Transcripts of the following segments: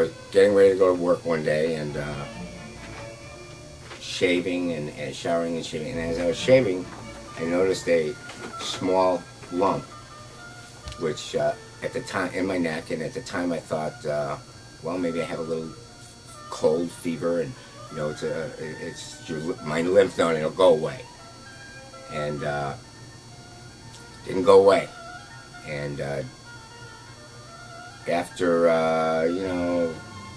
was getting ready to go to work one day and shaving and showering and shaving. And as I was shaving, I noticed a small lump, which at the time in my neck, and at the time I thought, well, maybe I have a little cold, fever, and you know, it's my lymph node, and it'll go away. And didn't go away. And after you know,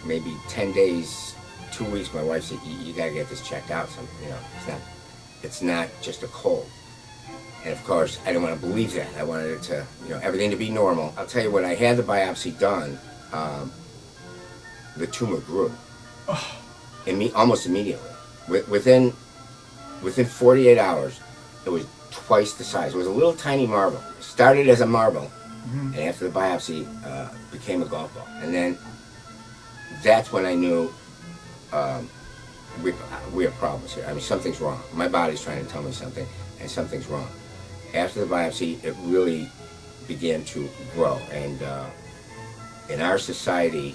maybe 10 days, 2 weeks, my wife said, you got to get this checked out. So, you know, it's not just a cold. And of course, I didn't want to believe that. I wanted it to, you know, everything to be normal. I'll tell you, when I had the biopsy done, the tumor grew. Almost immediately. Within 48 hours, it was twice the size. It was a little tiny marble. It started as a marble, and after the biopsy, became a golf ball. And then that's when I knew we have problems here. I mean, something's wrong. My body's trying to tell me something, and something's wrong. After the biopsy, it really began to grow. And in our society,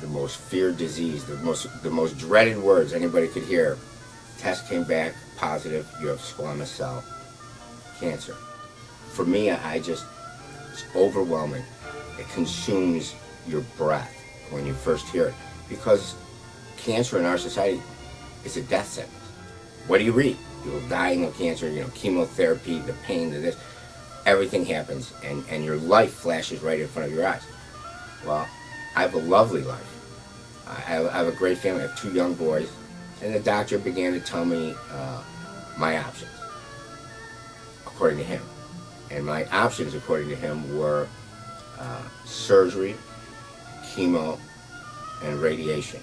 the most feared disease, the most dreaded words anybody could hear, test came back positive, you have squamous cell cancer. For me, it's overwhelming. It consumes your breath when you first hear it, because cancer in our society is a death sentence. What do you read? People dying of cancer, you know, chemotherapy, the pain, this, everything happens, and your life flashes right in front of your eyes. Well, I have a lovely life. I have a great family. I have 2 young boys, and the doctor began to tell me my options, according to him. And my options, according to him, were surgery, chemo, and radiation.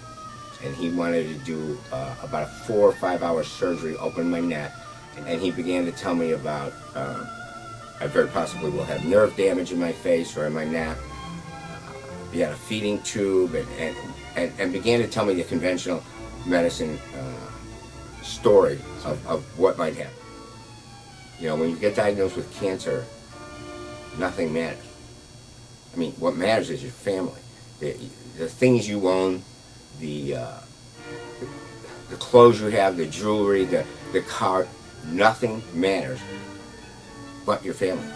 And he wanted to do about a 4 or 5 hour surgery, open my neck, and he began to tell me about I very possibly will have nerve damage in my face or in my neck, be on a feeding tube, and began to tell me the conventional medicine story of what might happen. You know, when you get diagnosed with cancer, nothing matters. I mean, what matters is your family, the things you own, the clothes you have, the jewelry, the car. Nothing matters but your family.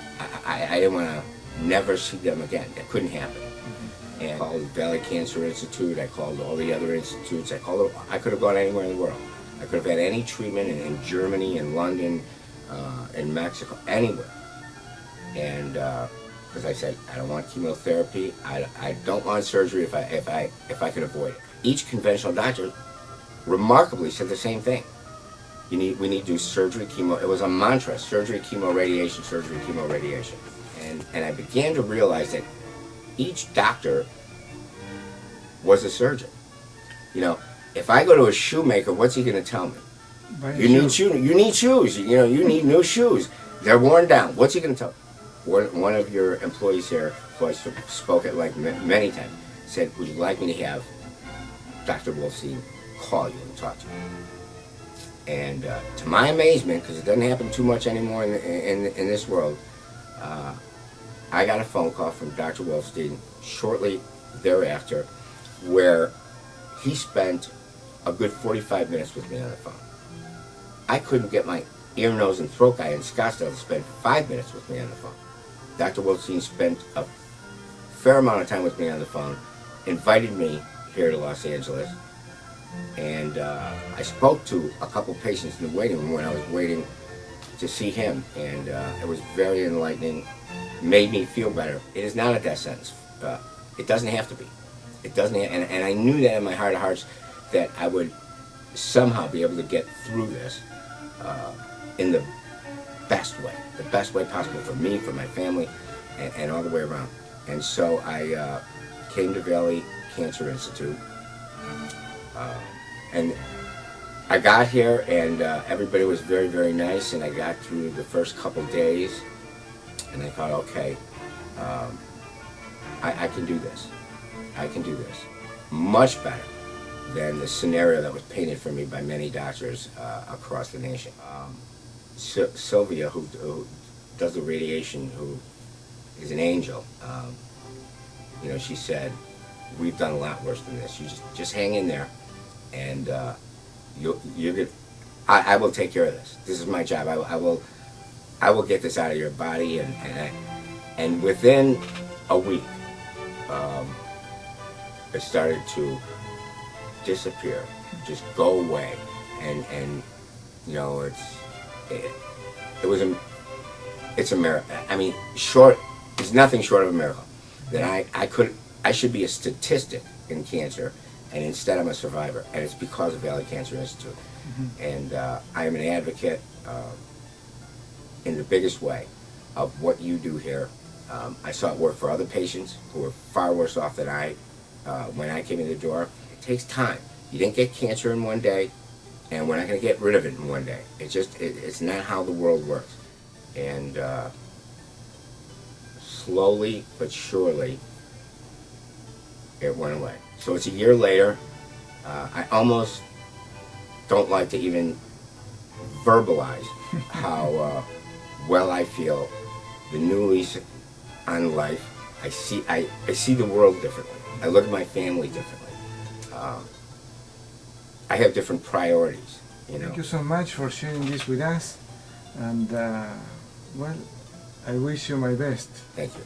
I didn't want to never see them again. That couldn't happen. And I called the Valley Cancer Institute. I called all the other institutes. I could have gone anywhere in the world. I could have had any treatment in Germany, in London, in Mexico, anywhere. And because I said, I don't want chemotherapy. I don't want surgery if I can avoid it. Each conventional doctor remarkably said the same thing. We need to do surgery, chemo. It was a mantra: surgery, chemo, radiation, surgery, chemo, radiation. And I began to realize that each doctor was a surgeon. You know, if I go to a shoemaker, what's he going to tell me? You need shoes. You know, you need new shoes. They're worn down. What's he going to tell me? One of your employees here, who I spoke at like many times, said, "Would you like me to have Dr. Wolfstein call you and talk to you?" And to my amazement, because it doesn't happen too much anymore in this world, I got a phone call from Dr. Wolfstein shortly thereafter, where he spent a good 45 minutes with me on the phone. I couldn't get my ear, nose, and throat guy in Scottsdale to spend 5 minutes with me on the phone. Dr. Wolfstein spent a fair amount of time with me on the phone, invited me here to Los Angeles, and I spoke to a couple patients in the waiting room when I was waiting to see him, and it was very enlightening, made me feel better. It is not a death sentence. It doesn't have to be. It doesn't have, and I knew that in my heart of hearts that I would somehow be able to get through this in the best way possible for me, for my family, and all the way around. And so I came to Valley Cancer Institute, and I got here, and everybody was very, very nice, and I got through the first couple days, and I thought, okay, I can do this. I can do this much better than the scenario that was painted for me by many doctors across the nation. Sylvia, who does the radiation, who is an angel, you know, she said, we've done a lot worse than this. You just hang in there, and you're good. I will take care of this. This is my job. I will get this out of your body, and within a week, it started to disappear, just go away, and you know, it's a miracle. I mean, it's nothing short of a miracle. That I should be a statistic in cancer, and instead I'm a survivor, and it's because of Valley Cancer Institute. Mm-hmm. And I am an advocate in the biggest way of what you do here. I saw it work for other patients who were far worse off than when I came in the door. It takes time. You didn't get cancer in one day, and we're not going to get rid of it in one day. It's not how the world works. And slowly but surely, it went away. So it's a year later. I almost don't like to even verbalize how well I feel. The new lease on life. I see the world differently. I look at my family differently. I have different priorities. You know. Thank you so much for sharing this with us, and well, I wish you my best. Thank you.